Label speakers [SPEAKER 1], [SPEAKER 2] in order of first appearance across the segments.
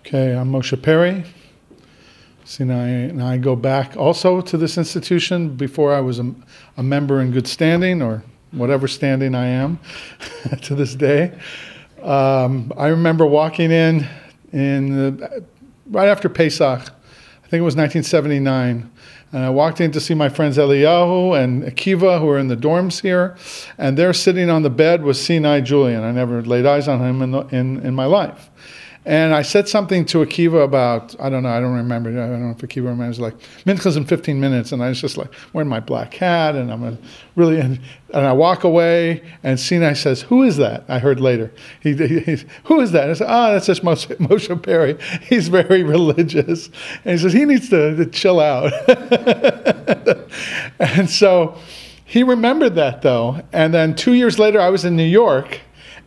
[SPEAKER 1] Okay, I'm Moshe Parry. Sinai and I go back also to this institution before I was a member in good standing, or whatever standing I am to this day. I remember walking in right after Pesach, I think it was 1979, and I walked in to see my friends Eliyahu and Akiva, who are in the dorms here, and there sitting on the bed was Sinai Julian. I never laid eyes on him in my life. And I said something to Akiva about, I don't remember, I don't know if Akiva remembers, like, Minchas in 15 minutes, and I was just like, wearing my black hat, and and I walk away, and Sinai says, who is that? I heard later. Who is that? I said, that's just Moshe Parry. He's very religious. And he says, he needs to chill out. And so he remembered that, though. And then 2 years later, I was in New York,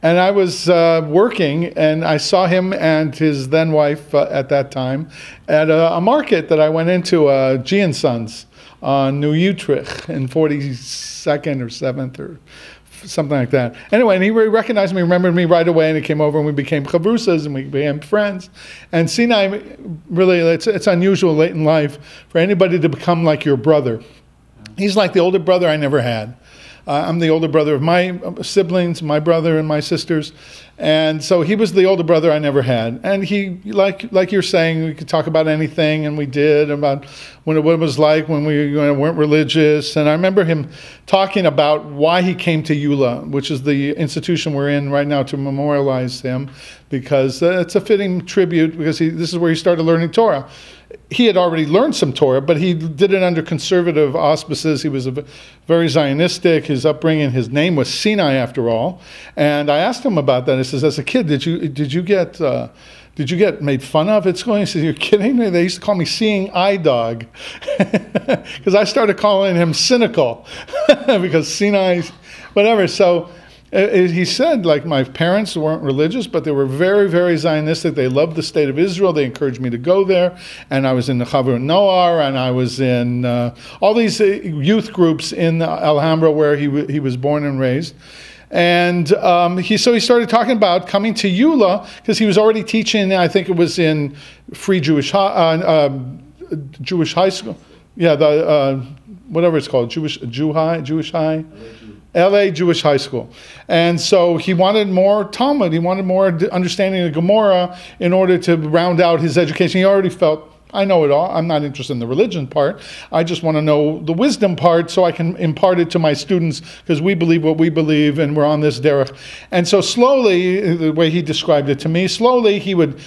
[SPEAKER 1] and I was working, and I saw him and his then wife at that time at a market that I went into, G & Sons on New Utrecht in 42nd or 7th or something like that. Anyway, and he recognized me, remembered me right away, and he came over and we became chavrusas and we became friends. And Sinai, really, it's unusual late in life for anybody to become like your brother. He's like the older brother I never had. I'm the older brother of my siblings, my brother and my sisters. And so he was the older brother I never had. And he, like you're saying, we could talk about anything, and we did, about what it was like when we weren't religious. And I remember him talking about why he came to EULA, which is the institution we're in right now to memorialize him, because it's a fitting tribute, because this is where he started learning Torah. He had already learned some Torah, but he did it under conservative auspices. He was very Zionistic. His upbringing, his name was Sinai, after all. And I asked him about that. I says, as a kid, did you get made fun of at school? He says, you're kidding me? They used to call me Seeing Eye Dog, because I started calling him cynical, because Sinai, whatever. So he said, like, my parents weren't religious, but they were very, very Zionistic. They loved the state of Israel. They encouraged me to go there. And I was in the Chavur Noar, and I was in all these youth groups in Alhambra, where he was born and raised. And so he started talking about coming to EULA, because he was already teaching, I think it was in Free Jewish High School. Yeah, whatever it's called, Jewish High. LA Jewish High School. And so he wanted more Talmud. He wanted more understanding of Gemara in order to round out his education. He already felt, I know it all. I'm not interested in the religion part. I just want to know the wisdom part so I can impart it to my students, because we believe what we believe and we're on this derech. And so slowly, the way he described it to me, slowly he would,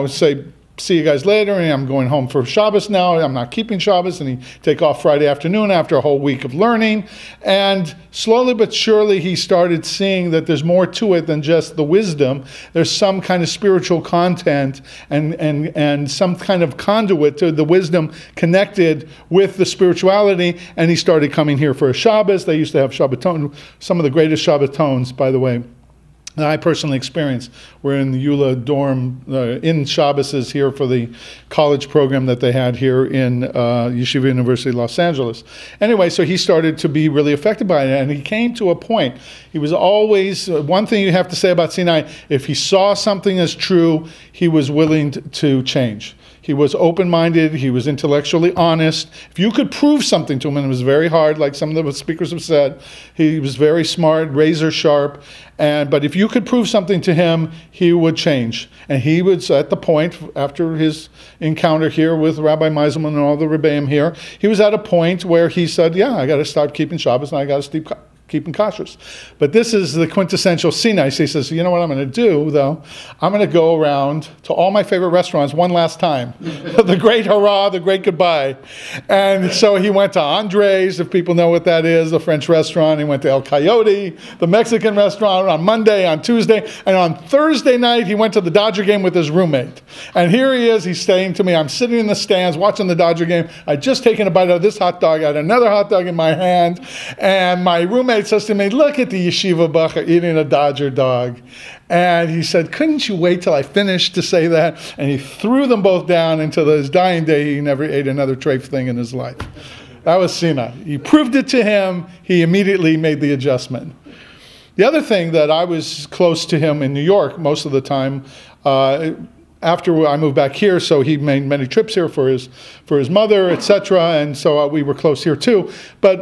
[SPEAKER 1] say, see you guys later, and I'm going home for Shabbos now. I'm not keeping Shabbos, and he'd take off Friday afternoon after a whole week of learning. And slowly but surely, he started seeing that there's more to it than just the wisdom. There's some kind of spiritual content and some kind of conduit to the wisdom connected with the spirituality. And he started coming here for a Shabbos. They used to have Shabbaton, some of the greatest Shabbatons, by the way, that I personally experienced. We're in the EULA dorm in Shabbos here for the college program that they had here in Yeshiva University, Los Angeles. Anyway, so he started to be really affected by it, and he came to a point. He was always, one thing you have to say about Sinai, if he saw something as true, he was willing to change. He was open-minded. He was intellectually honest. If you could prove something to him, and it was very hard, like some of the speakers have said, he was very smart, razor sharp. But if you could prove something to him, he would change. And he was at the point, after his encounter here with Rabbi Meiselman and all the Rebbeim here, he was at a point where he said, yeah, I got to start keeping Shabbos, and I got to keeping kashrus. But this is the quintessential Sinai. So he says, you know what I'm going to do, though? I'm going to go around to all my favorite restaurants one last time. The great hurrah, the great goodbye. And so he went to Andre's, if people know what that is, the French restaurant. He went to El Coyote, the Mexican restaurant, on Monday, on Tuesday. And on Thursday night, he went to the Dodger game with his roommate. And here he is. He's saying to me, I'm sitting in the stands watching the Dodger game. I'd just taken a bite out of this hot dog. I had another hot dog in my hand. And my roommate says to me, look at the yeshiva bacher eating a Dodger dog. And he said, couldn't you wait till I finished to say that? And he threw them both down until his dying day. He never ate another treif thing in his life. That was Sinai. He proved it to him. He immediately made the adjustment. The other thing that I was close to him in New York most of the time, after I moved back here, so he made many trips here for his mother, etc. And so we were close here too. But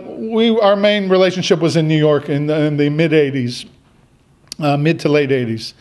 [SPEAKER 1] our main relationship was in New York in the mid 80s, mid to late 80s.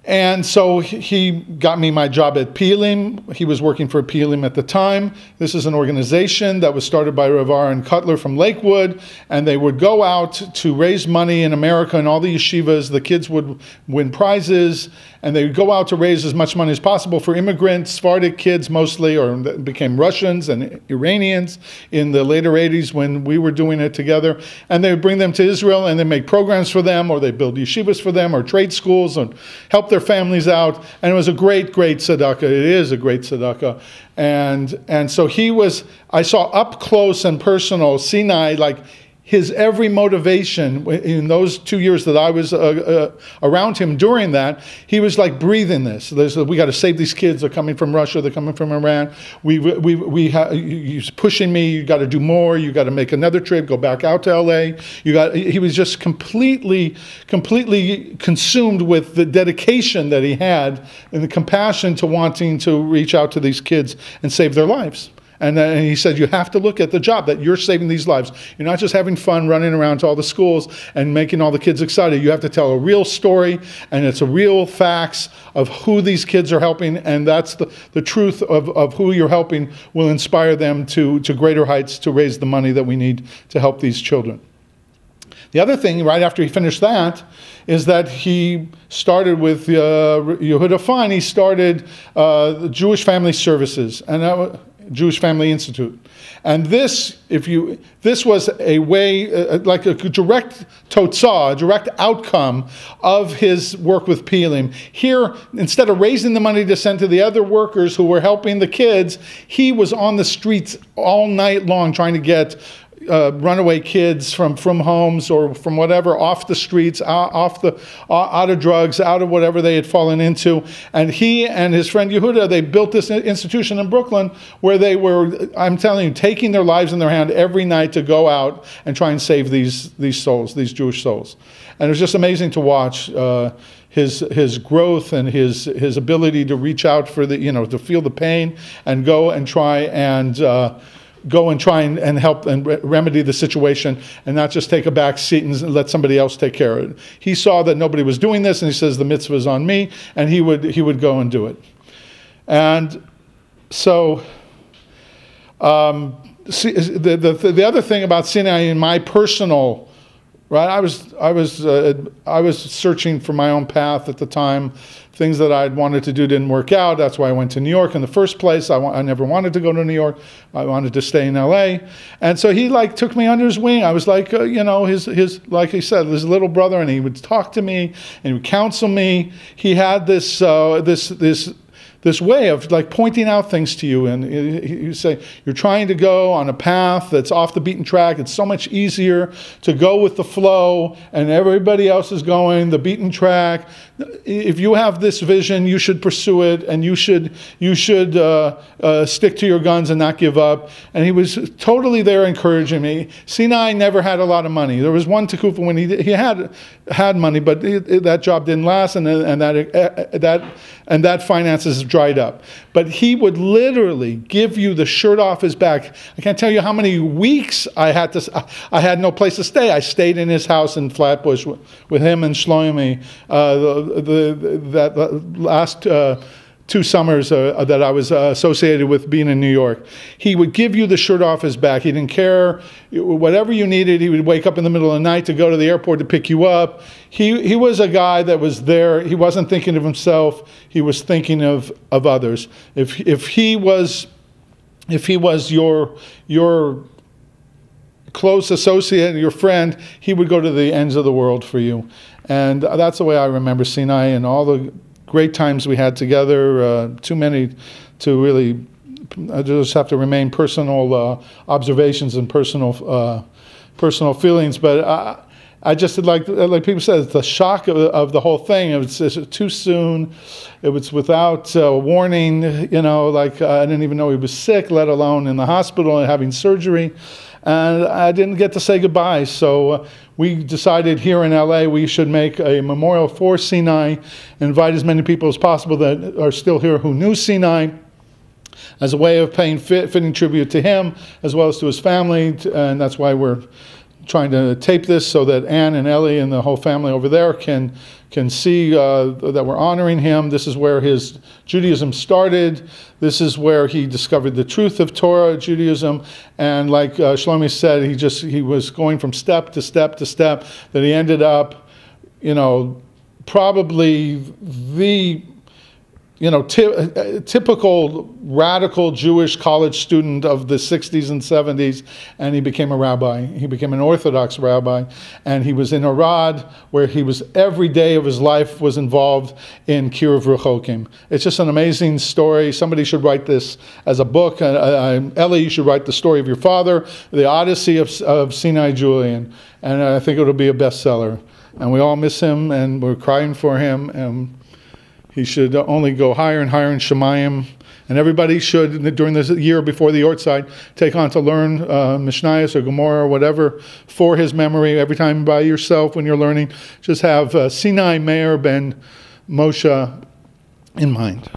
[SPEAKER 1] And so he got me my job at Pilim. He was working for Pilim at the time. This is an organization that was started by Rav and Cutler from Lakewood, and they would go out to raise money in America in all the yeshivas. The kids would win prizes, and they would go out to raise as much money as possible for immigrants, Sephardic kids mostly, or became Russians and Iranians in the later 80s when we were doing it together. And they would bring them to Israel, and they make programs for them, or they build yeshivas for them, or trade schools, and help their families out. And it was a great, great tzedakah. It is a great tzedakah. And so I saw up close and personal Sinai, like his every motivation in those 2 years that I was around him during that. He was like breathing this. We got to save these kids. They're coming from Russia. They're coming from Iran. He's pushing me. You got to do more. You got to make another trip. Go back out to LA. He was just completely consumed with the dedication that he had and the compassion to wanting to reach out to these kids and save their lives. And he said, you have to look at the job that you're saving these lives. You're not just having fun running around to all the schools and making all the kids excited. You have to tell a real story, and it's a real facts of who these kids are helping, and that's the truth of who you're helping will inspire them to greater heights to raise the money that we need to help these children. The other thing, right after he finished that, is that he started with Yehuda Fine. He started the Jewish Family Services, and Jewish Family Institute. And this was a way, like a direct totzah, a direct outcome of his work with Pilim. Here, instead of raising the money to send to the other workers who were helping the kids, he was on the streets all night long trying to get runaway kids from homes or from whatever off the streets, out of drugs, out of whatever they had fallen into. And he and his friend Yehuda, they built this institution in Brooklyn where they were, I'm telling you, taking their lives in their hand every night to go out and try and save these souls, these Jewish souls. And it was just amazing to watch his growth and his ability to reach out for to feel the pain and go and try and help and remedy the situation and not just take a back seat and let somebody else take care of it. He saw that nobody was doing this, and he says the mitzvah is on me, and he would go and do it. And so the other thing about Sinai in my personal, right, I was searching for my own path at the time. Things that I'd wanted to do didn't work out. That's why I went to New York in the first place. I never wanted to go to New York. I wanted to stay in LA. And so he took me under his wing. I was like, his like he said, his little brother, and he would talk to me and he would counsel me. He had this way of pointing out things to you, and you say you're trying to go on a path that's off the beaten track. It's so much easier to go with the flow, and everybody else is going the beaten track. If you have this vision, you should pursue it, and you should stick to your guns and not give up. And he was totally there encouraging me. Sinai never had a lot of money. There was one tekufa when he had money, but that job didn't last, and that finances dried up. But he would literally give you the shirt off his back. I can't tell you how many weeks I had no place to stay. I stayed in his house in Flatbush with him and Shlomi. That last 2 summers that I was associated with being in New York. He would give you the shirt off his back. He didn't care. Whatever you needed, he would wake up in the middle of the night to go to the airport to pick you up. He was a guy that was there. He wasn't thinking of himself. He was thinking of others. If he was your close associate, your friend, he would go to the ends of the world for you. And that's the way I remember Sinai and all the great times we had together. Too many to really. I just have to remain personal observations and personal feelings. But I just like people said, it's the shock of the whole thing. It was just too soon. It was without warning. I didn't even know he was sick, let alone in the hospital and having surgery. and I didn't get to say goodbye. So we decided here in LA we should make a memorial for Sinai, invite as many people as possible that are still here who knew Sinai, as a way of paying fitting tribute to him as well as to his family. And that's why we're trying to tape this, so that Ann and Ellie and the whole family over there can see that we're honoring him. This is where his Judaism started. This is where he discovered the truth of Torah, Judaism. And like Shlomi said, he was going from step to step to step, that he ended up, probably the typical radical Jewish college student of the 60s and 70s, and he became a rabbi. He became an Orthodox rabbi, and he was in Arad, where he was, every day of his life was involved in Kiruv Rechokim. It's just an amazing story. Somebody should write this as a book. Ellie, you should write the story of your father, the Odyssey of Sinai Julian, and I think it'll be a bestseller. And we all miss him, and we're crying for him, and he should only go higher and higher in Shemayim. And everybody should, during this year before the Yortzeit, take on to learn Mishnayos or Gemara or whatever for his memory. Every time by yourself when you're learning, just have Sinai Meir ben Moshe in mind.